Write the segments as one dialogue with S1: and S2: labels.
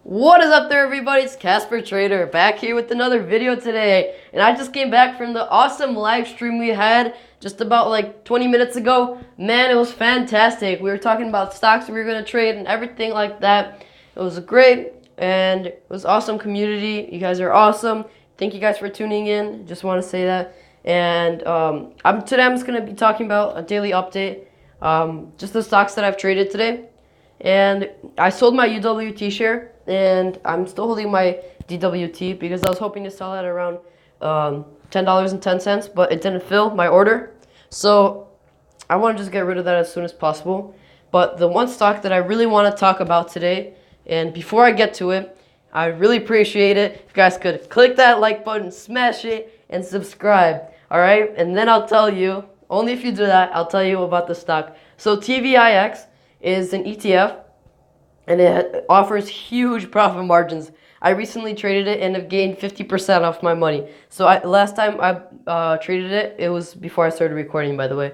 S1: What is up there, everybody? It's Casper Trader back here with another video today, and I just came back from the awesome live stream we had just about like 20 minutes ago. Man, it was fantastic. We were talking about stocks we were going to trade and everything like that. It was great, and it was awesome community. You guys are awesome. Thank you guys for tuning in. Just want to say that. And today I'm just going to be talking about a daily update, just the stocks that I've traded today. And I sold my UWT share, and I'm still holding my DWT because I was hoping to sell at around $10.10, but it didn't fill my order. So I want to just get rid of that as soon as possible. But the one stock that I really want to talk about today, and before I get to it, I really appreciate it if you guys could click that like button, smash it, and subscribe. All right, and then I'll tell you, only if you do that, I'll tell you about the stock. So TVIX is an ETF, and it offers huge profit margins. I recently traded it and have gained 50% off my money. So last time I traded it, it was before I started recording, by the way.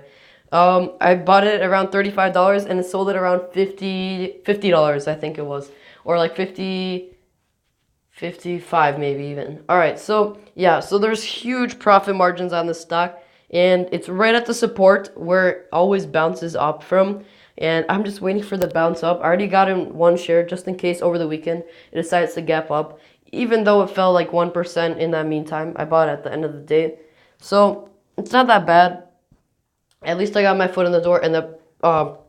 S1: I bought it around $35 and it sold it around $50, I think it was, or like 55 maybe even. All right, so yeah, so there's huge profit margins on this stock, and it's right at the support where it always bounces up from. And I'm just waiting for the bounce up. I already got in one share just in case over the weekend it decides to gap up. Even though it fell like 1% in that meantime, I bought it at the end of the day. So it's not that bad. At least I got my foot in the door, and the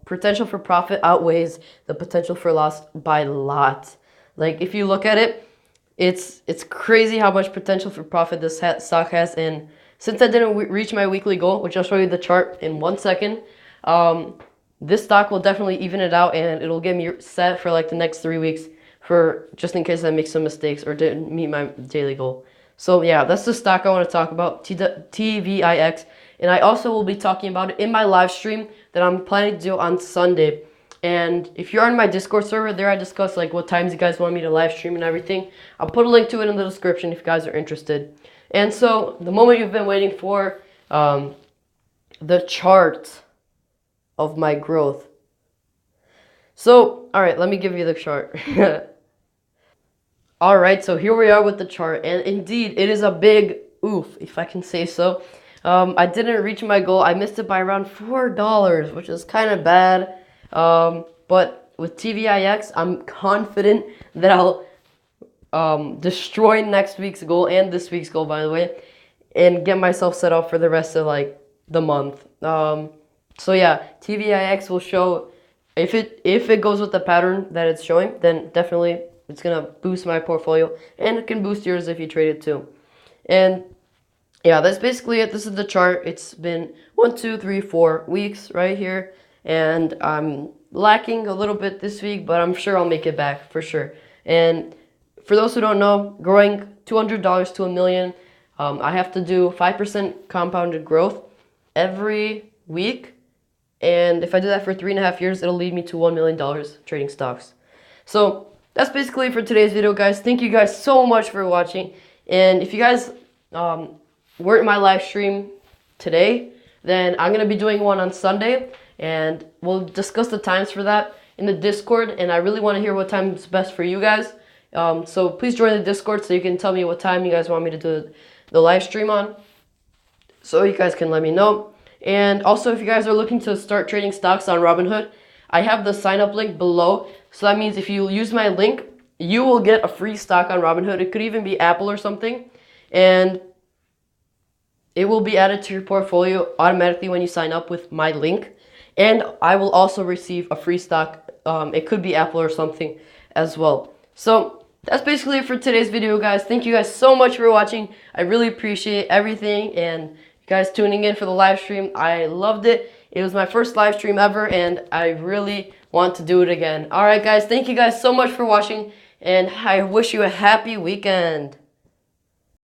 S1: potential for profit outweighs the potential for loss by a lot. Like if you look at it, it's crazy how much potential for profit this stock has. And since I didn't reach my weekly goal, which I'll show you the chart in 1 second, this stock will definitely even it out, and it'll get me set for like the next 3 weeks, for just in case I make some mistakes or didn't meet my daily goal. So yeah, that's the stock I want to talk about, TVIX. And I also will be talking about it in my live stream that I'm planning to do on Sunday. And if you're on my Discord server, there I discuss like what times you guys want me to live stream and everything. I'll put a link to it in the description if you guys are interested. And so the moment you've been waiting for, the chart of my growth. So, all right, let me give you the chart. All right, so here we are with the chart, and indeed, it is a big oof, if I can say so. I didn't reach my goal. I missed it by around $4, which is kind of bad. But with TVIX, I'm confident that I'll destroy next week's goal and this week's goal, by the way, and get myself set up for the rest of like the month. So yeah, TVIX will show, if it goes with the pattern that it's showing, then definitely it's gonna boost my portfolio, and it can boost yours if you trade it too. And yeah, that's basically it. This is the chart. It's been 1, 2, 3, 4 weeks right here, and I'm lacking a little bit this week, but I'm sure I'll make it back for sure. And for those who don't know, growing $200 to $1 million, I have to do 5% compounded growth every week. And if I do that for 3.5 years, it'll lead me to $1 million trading stocks. So that's basically it for today's video, guys. Thank you guys so much for watching. And if you guys were in my live stream today, then I'm going to be doing one on Sunday. And we'll discuss the times for that in the Discord. And I really want to hear what time is best for you guys. So please join the Discord so you can tell me what time you guys want me to do the live stream on, so you guys can let me know. And also, if you guys are looking to start trading stocks on Robinhood, I have the sign up link below. So that means if you use my link, you will get a free stock on Robinhood. It could even be Apple or something. And it will be added to your portfolio automatically when you sign up with my link. And I will also receive a free stock. It could be Apple or something as well. So that's basically it for today's video, guys. Thank you guys so much for watching. I really appreciate everything, and guys tuning in for the live stream. I loved it. It was my first live stream ever, and I really want to do it again. All right, guys, thank you guys so much for watching, and I wish you a happy weekend.